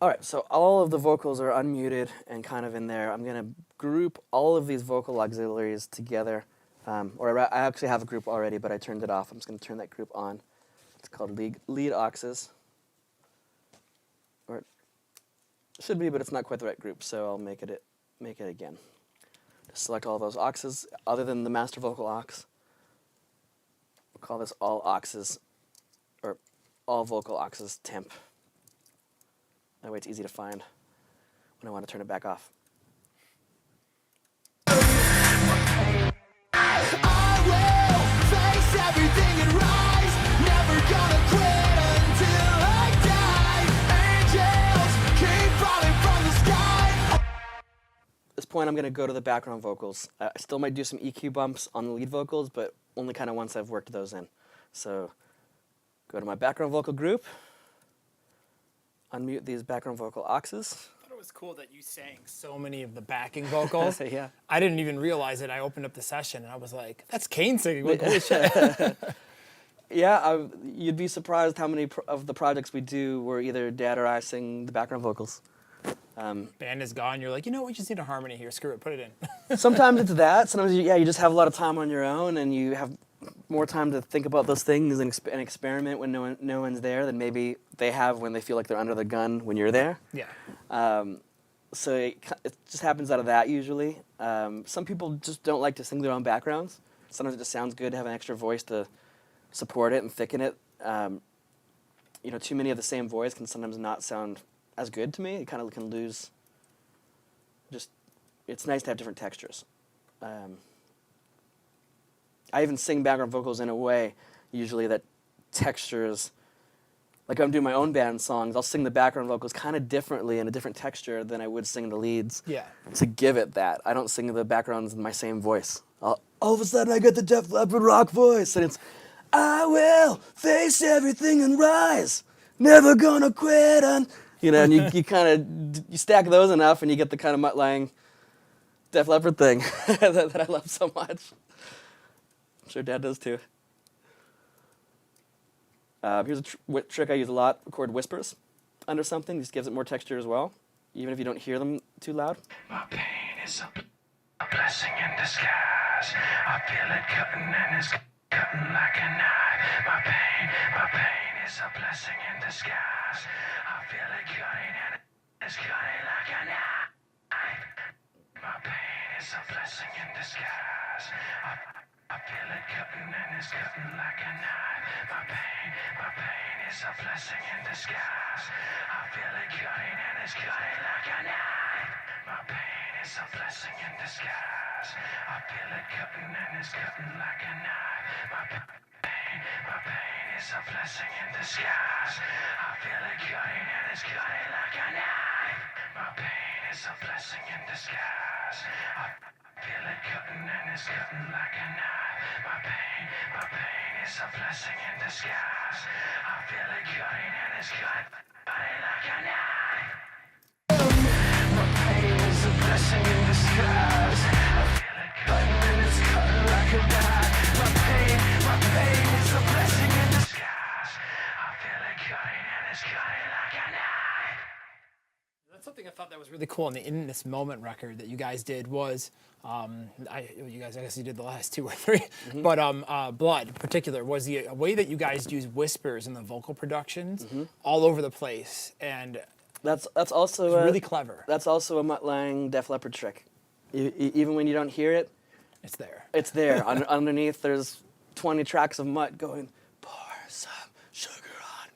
All right, so all of the vocals are unmuted and kind of in there. I'm going to group all of these vocal auxiliaries together. I actually have a group already, but I turned it off. I'm just going to turn that group on. It's called lead auxes. Or it should be, but it's not quite the right group, so I'll make it again. Just select all those auxes other than the master vocal aux. We'll call this all auxes, or all vocal auxes temp. That way it's easy to find when I want to turn it back off. I will face everything and rise. Never gonna quit until I die. Angels keep falling from the sky. At this point, I'm going to go to the background vocals. I still might do some EQ bumps on the lead vocals, but only kind of once I've worked those in. So go to my background vocal group. Unmute these background vocal auxes. I thought it was cool that you sang so many of the backing vocals. Yeah. I didn't even realize it. I opened up the session and I was like, that's Kane singing. Like, holy shit. Yeah, you'd be surprised how many of the projects we do where either Dad or I sing the background vocals. Band is gone. You're like, you know, we just need a harmony here. Screw it. Put it in. Sometimes it's that. Sometimes, you just have a lot of time on your own and you have more time to think about those things and experiment when no one's there than maybe they have when they feel like they're under the gun when you're there. Yeah. So it just happens out of that usually. Some people just don't like to sing their own backgrounds. Sometimes it just sounds good to have an extra voice to support it and thicken it. Too many of the same voice can sometimes not sound as good to me. It kind of can lose. It's nice to have different textures. I even sing background vocals in a way, usually that textures, like I'm doing my own band songs, I'll sing the background vocals kind of differently in a different texture than I would sing the leads. Yeah. To give it that. I don't sing the backgrounds in my same voice. All of a sudden I get the Def Leppard rock voice, and it's, I will face everything and rise, never gonna quit on, and you kind of, you stack those enough and you get the kind of mutt-lying Def Leppard thing that I love so much. I'm sure Dad does too. Here's a trick I use a lot. Record whispers under something. This gives it more texture as well, even if you don't hear them too loud. My pain is a blessing in disguise. I feel it cutting and it's cutting like a knife. My pain is a blessing in disguise. I feel it cutting and it's cutting like a knife. My pain is a blessing in disguise. I feel it cutting and it's cutting like a knife. My pain is a blessing in disguise. I feel it cutting and it's cutting like a knife. My pain is a blessing in disguise. I feel it cutting and it's cutting like a knife. My pain is a blessing in disguise. I feel it cutting and it's cutting like a knife. My pain is a blessing in disguise. I feel it cutting and it's cutting like a knife. My pain is a blessing in disguise. I feel it cutting and it's cutting like a knife. My pain is a blessing in disguise. I feel it cutting and it's cutting like a knife. My pain is a blessing in disguise. I feel it cutting and it's cutting like a knife. That's something I thought that was really cool in this moment record that you guys did was, I guess you did the last two or three, but Blood in particular was the way that you guys use whispers in the vocal productions all over the place, and that's also really clever. That's also a mutt-lying Def Leppard trick. Even when you don't hear it, it's there. It's there. Underneath, there's 20 tracks of mutt going, pour some sugar on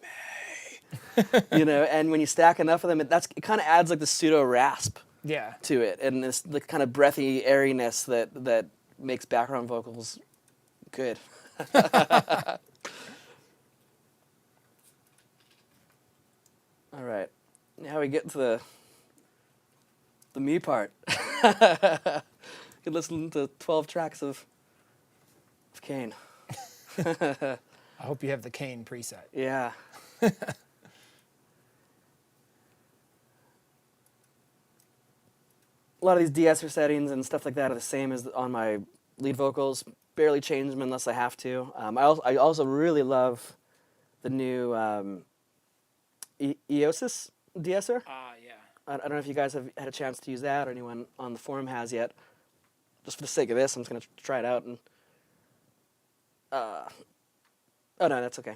me. And when you stack enough of them, it kind of adds like the pseudo rasp. Yeah. To it, and this the kind of breathy airiness that makes background vocals good. All right, now we get to the me part. You can listen to 12 tracks of Kane. I hope you have the Kane preset. Yeah. A lot of these Deessser settings and stuff like that are the same as on my lead vocals. Barely change them unless I have to. I also really love the new Eiosis Deesser. Yeah. I don't know if you guys have had a chance to use that or anyone on the forum has yet. Just for the sake of this, I'm just going to try it out. And oh, no, that's okay.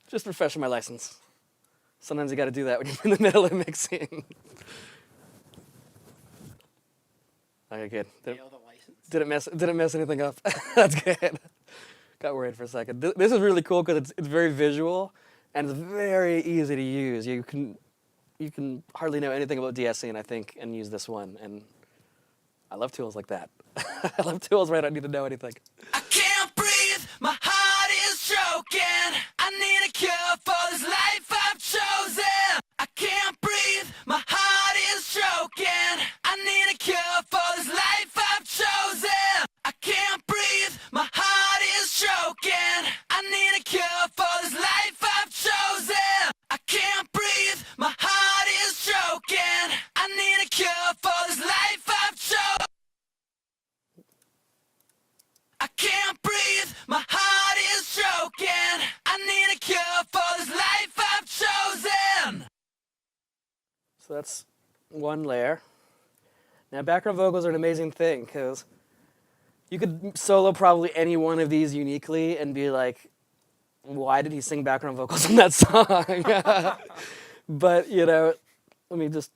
Just refreshing my license. Sometimes you got to do that when you're in the middle of mixing. Okay, good. Fail the license. Didn't mess anything up. That's good. Got worried for a second. This is really cool because it's very visual and it's very easy to use. You can hardly know anything about DSing, I think, and use this one. And I love tools like that. I love tools where I don't need to know anything. I can't breathe, my heart is choking. I need a cure for this life I've chosen. I can't breathe, my heart is choking. I need a cure for this life I've chosen. I can't breathe, my heart is choking. I need a cure for this life I've chosen. I can't breathe, my heart is choking. I need a cure for this life I've chosen. I can't breathe, my heart is choking. I need a cure for this life I've chosen. So that's one layer. Now background vocals are an amazing thing because you could solo probably any one of these uniquely and be like, why did he sing background vocals in that song? But, you know, let me just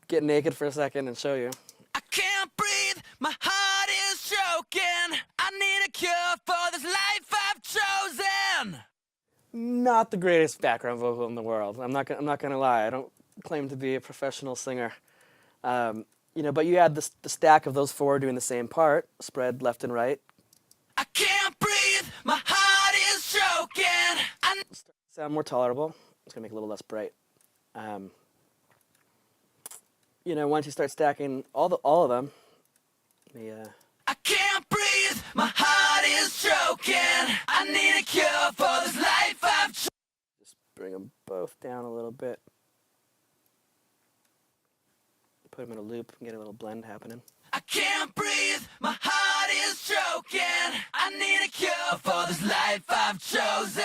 get naked for a second and show you. I can't breathe, my heart is choking. I need a cure for this life I've chosen. Not the greatest background vocal in the world. I'm not gonna lie. I don't claim to be a professional singer. You know, but you add the stack of those four doing the same part, spread left and right. I can't breathe, my heart is choking. Sound more tolerable. It's gonna make it a little less bright. You know, once you start stacking all of them, I can't breathe, my heart is choking. I need a cure for this life I've chosen. just bring them both down a little bit. Put them in a loop and get a little blend happening. I can't breathe, my heart is choking. I need a cure for this life I've chosen.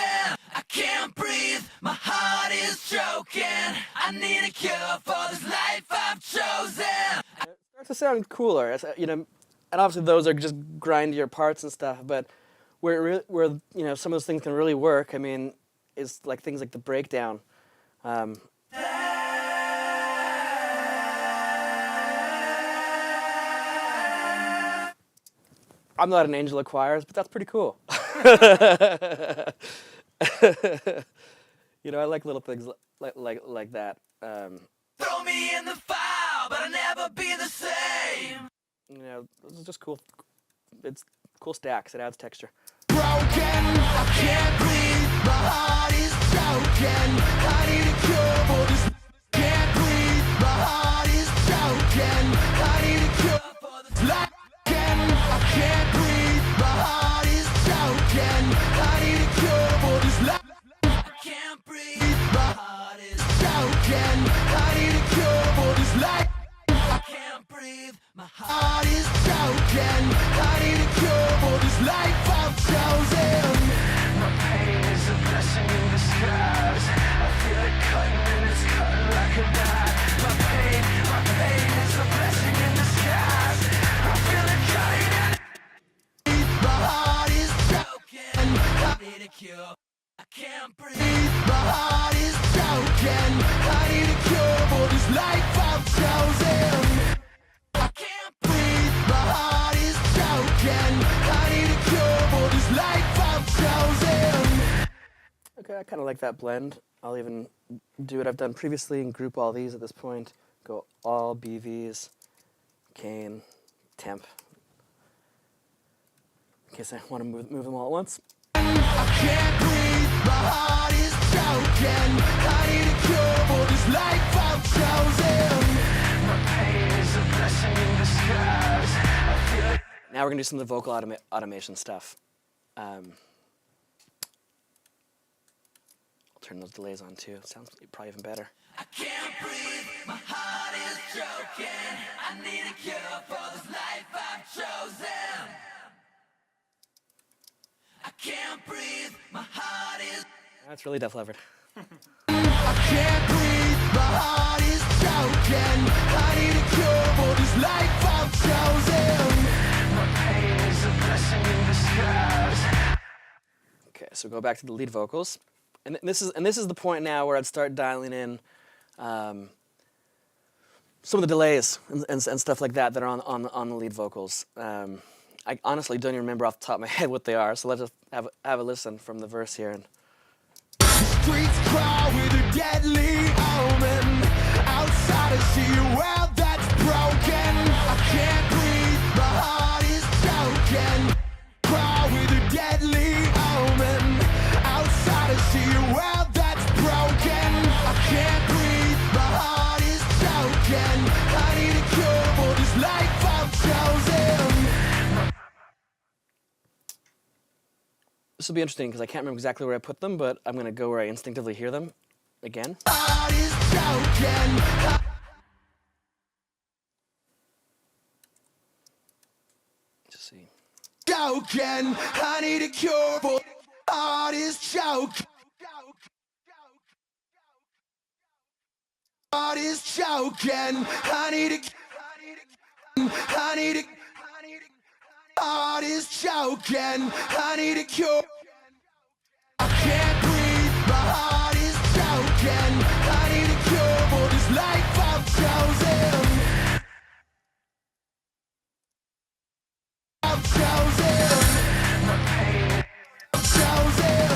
I can't breathe, my heart is choking. I need a cure for this life I've chosen. It starts to sound cooler, you know, and obviously those are just grindier parts and stuff, but where you know, some of those things can really work, I mean, is like things like the breakdown. I'm not an angel of choirs, but that's pretty cool. You know, I like little things like that. Throw me in the fire, but I'll never be the same. You know, this is just cool. It's cool stacks. It adds texture. Broken, I can't breathe, my heart is broken. I need a cure for this. Can't breathe, my heart is broken. I need a cure for this. I can't breathe, my heart is broken. I need a cure for this life. I can't breathe, my heart is broken. I need a cure for this life. I can't breathe, my heart is broken. I need a cure for this life I've chosen. My pain is a blessing in disguise. I feel it cutting and it's cutting like a knife. My pain is a blessing in disguise. I feel it cutting and my heart is broken. I need a cure. I can't breathe. My heart is broken. I need a cure for this life I've chosen. I can't breathe. My heart is broken. I need a cure for this life I've chosen. Okay, I kind of like that blend. I'll even do what I've done previously and group all these at this point. Go all BVs, Kane, temp. In case I want to move them all at once. I can't breathe, my heart is broken. I need a cure for this life I've chosen. My pain is a blessing in disguise. I feel it. Now we're going to do some of the vocal automation stuff. I'll turn those delays on too. Sounds probably even better. I can't breathe, my heart is broken. I need a cure for this life I've chosen. I can't breathe, my heart is. That's really Def Leppard. I can't breathe, my heart is choking. I need a cure for this life I've chosen. My pain is a blessing in disguise. Okay, so go back to the lead vocals, and this is the point now where I'd start dialing in some of the delays and stuff like that that are on the lead vocals. I honestly don't even remember off the top of my head what they are, so let's just have a listen from the verse here. And Streets cry with a deadly omen. Outside I see a world that's broken. I can't breathe, my heart is choking. Cry with a deadly omen. Outside I see a world that's broken. I can't breathe, my heart is choking. I need a cure for this life I've chosen. this will be interesting because I can't remember exactly where I put them, but I'm going to go where I instinctively hear them again. Heart is choking. Just see. Choking. I need a cure for heart is choking. Heart is choking. I need a heart is choking. I need a cure. I can't breathe. My heart is choking. I need a cure for this life I've chosen. I've chosen. I've chosen.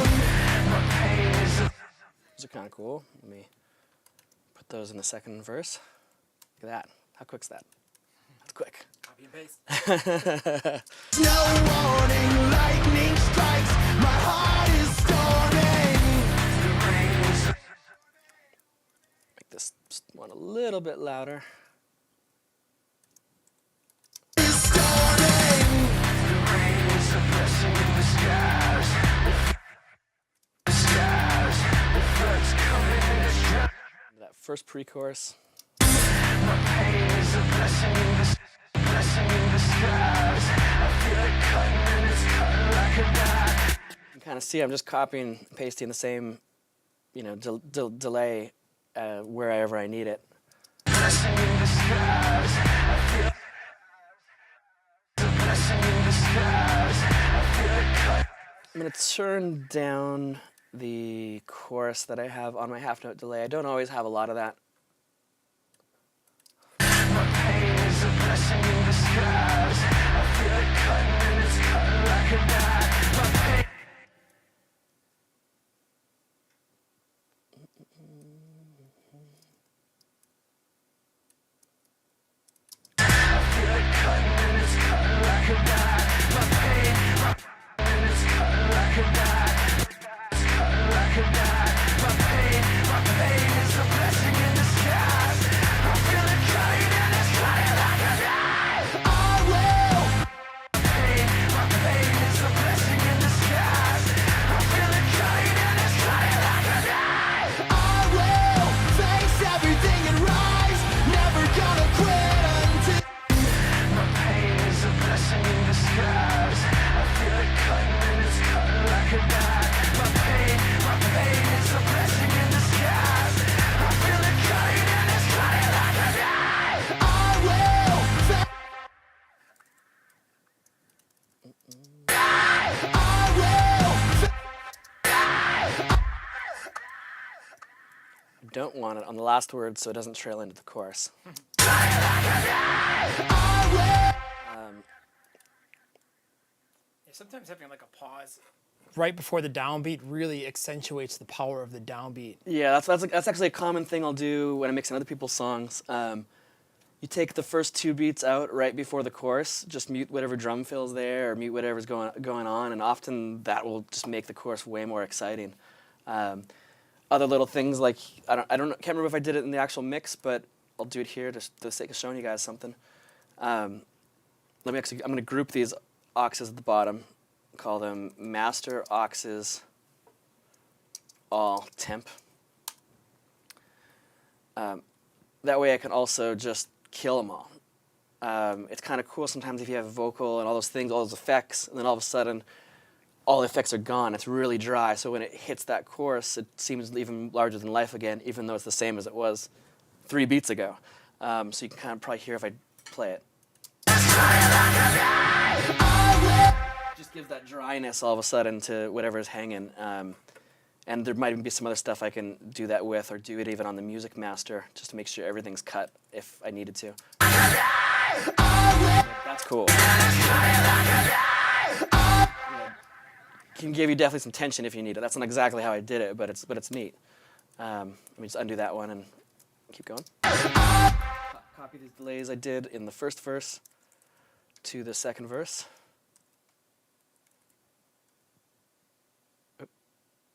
Those are kind of cool. Let me put those in the second verse. Look at that. How quick's that? That's quick. Copy and paste. No warning, lightning strikes. My heart is storming. Make this one a little bit louder. Is storming. That first pre-chorus. You can kind of see I'm just copying and pasting the same, delay wherever I need it. I'm going to turn down the chorus that I have on my half-note delay. I don't always have a lot of that. Don't want it on the last word so it doesn't trail into the chorus. Sometimes having like a pause right before the downbeat really accentuates the power of the downbeat. Yeah, that's actually a common thing I'll do when I'm mixing other people's songs. You take the first two beats out right before the chorus, just mute whatever drum fill's there or mute whatever's going on, and often that will just make the chorus way more exciting. Other little things like can't remember if I did it in the actual mix, but I'll do it here just for the sake of showing you guys something. I'm going to group these auxes at the bottom, call them master auxes all temp. That way I can also just kill them all. It's kind of cool sometimes if you have a vocal and all those things, all those effects, and then all of a sudden all the effects are gone. It's really dry. So when it hits that chorus, it seems even larger than life again, even though it's the same as it was 3 beats ago. So you can kind of probably hear if I play it. Just gives that dryness all of a sudden to whatever's hanging. And there might even be some other stuff I can do that with, or do it even on the Music Master, just to make sure everything's cut if I needed to. That's cool. Can give you definitely some tension if you need it. That's not exactly how I did it, but it's neat. Let me just undo that one and keep going. Copy these delays I did in the first verse to the second verse.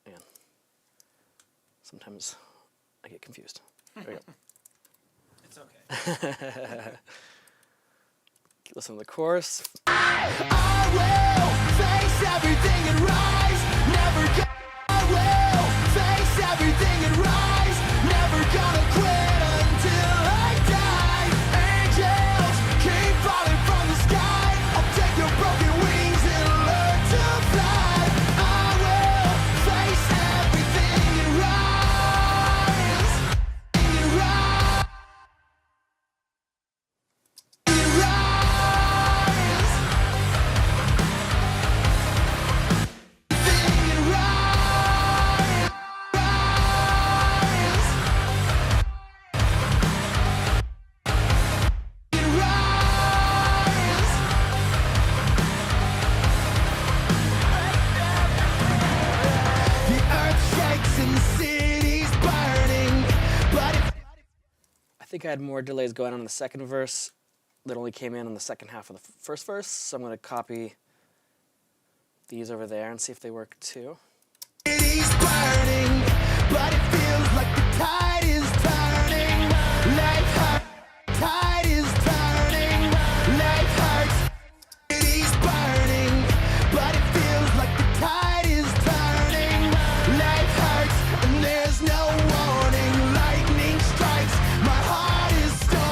Man. Sometimes I get confused. There we go. It's okay. Listen to the chorus. I will face everything and rise. Never I will face everything and rise. Never gonna quit until I die. Angels keep falling from the sky. I'll take your broken wings and learn to fly. I will face everything and rise. And rise. And rise. I think I had more delays going on in the second verse that only came in on the second half of the first verse, so I'm going to copy these over there and see if they work too. City's burning, but it feels like the tide is turning. Life hurts, tide is turning. Life hurts. City's burning, but it feels like the tide is turning. Life hurts, and there's no warning. Lightning strikes, my heart is storming.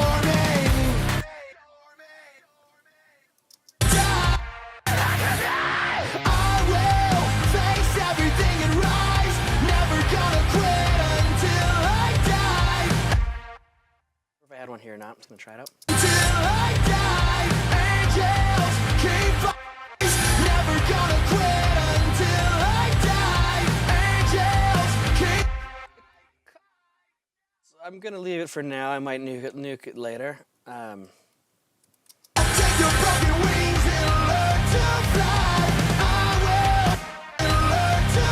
I will face everything and rise. Never gonna quit until I die. If I had one here or not, I'm just going to try it out. Till I die. Angels keep flies. Never gonna quit until I die. Angels keep. So I'm going to leave it for now. I might nuke it later. Take your broken wings and learn to fly. I will learn to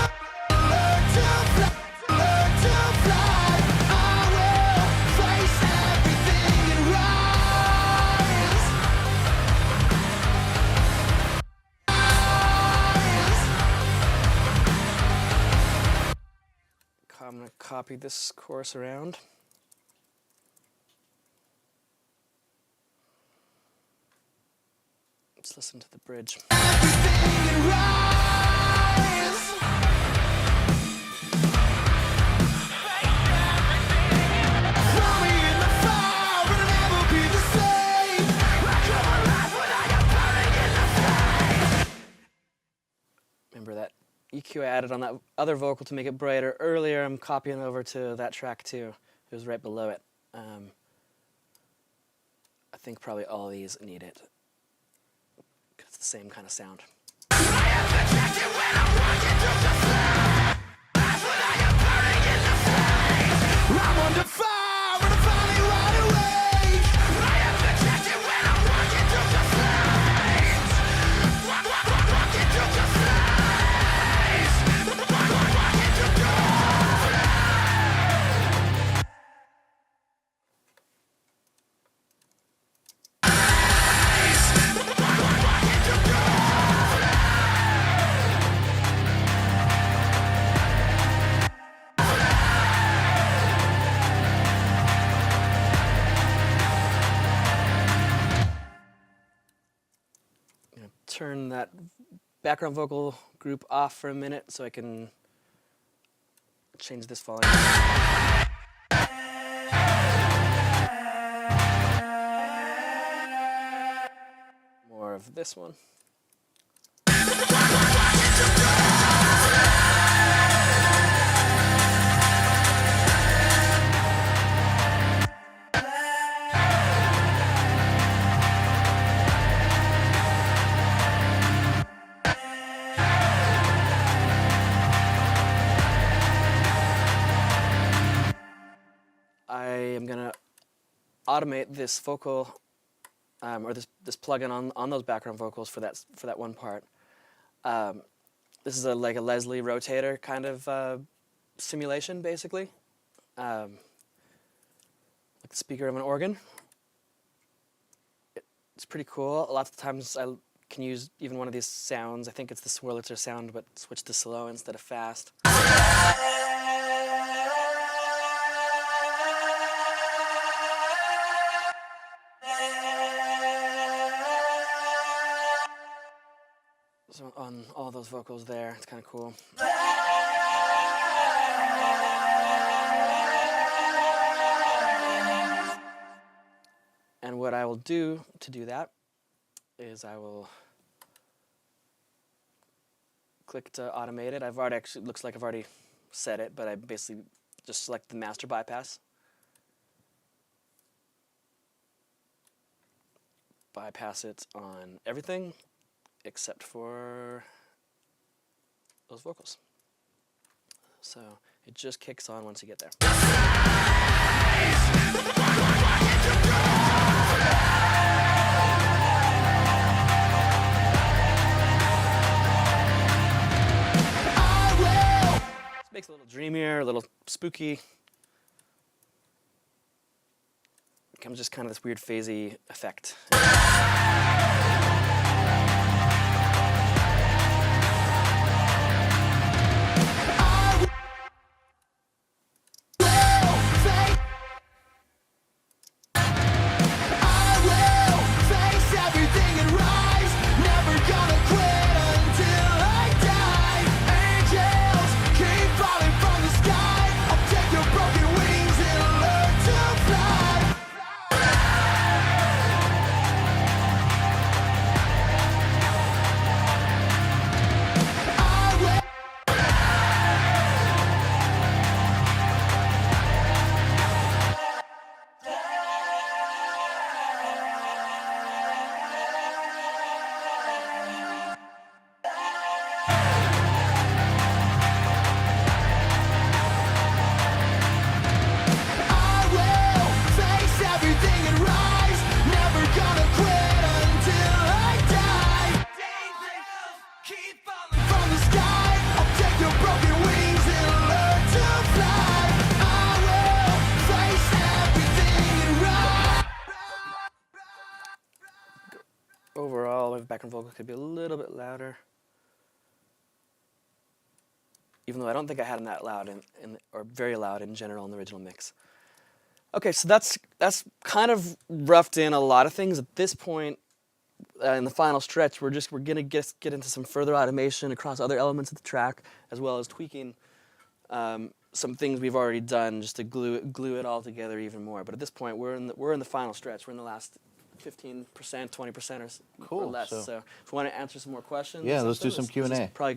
fly. Learn to fly. I will face everything and rise. I'm going to copy this chorus around. Let's listen to the bridge. Everything and rise. Throw me in the fire, but I'll never be the same. I come alive when I am burning in the flames. Remember that EQ I added on that other vocal to make it brighter earlier? I'm copying over to that track too. It was right below it. I think probably all these need it. It's the same kind of sound. I'm under fire, but I'm finally wide awake. I am protected when I'm walking through the flames. Walking through the flames. Walking through the Turn that background vocal group off for a minute so I can change this volume. More of this one. I am gonna automate this vocal, or this plugin on those background vocals for that one part. This is like a Leslie Rotator kind of simulation, basically, like the speaker of an organ. It's pretty cool. Lots of times I can use even one of these sounds. I think it's the Swirlitzer sound, but switch to slow instead of fast. So on all those vocals there, it's kind of cool. And what I will do to do that is I will click to automate it. I've already actually, looks like I've already set it, but I basically just select the master bypass. Bypass it on everything except for those vocals. So it just kicks on once you get there. This makes it a little dreamier, a little spooky. Becomes just kind of this weird phasey effect. Overall, my background vocal could be a little bit louder, even though I don't think I had them that loud or very loud in general in the original mix. Okay, so that's kind of roughed in a lot of things. At this point, in the final stretch, we're gonna get into some further automation across other elements of the track, as well as tweaking some things we've already done just to glue it all together even more. But at this point, we're in the final stretch. We're in the last 15%, 20% or less. Cool, So if you want to answer some more questions, yeah, let's do some Q&A. Probably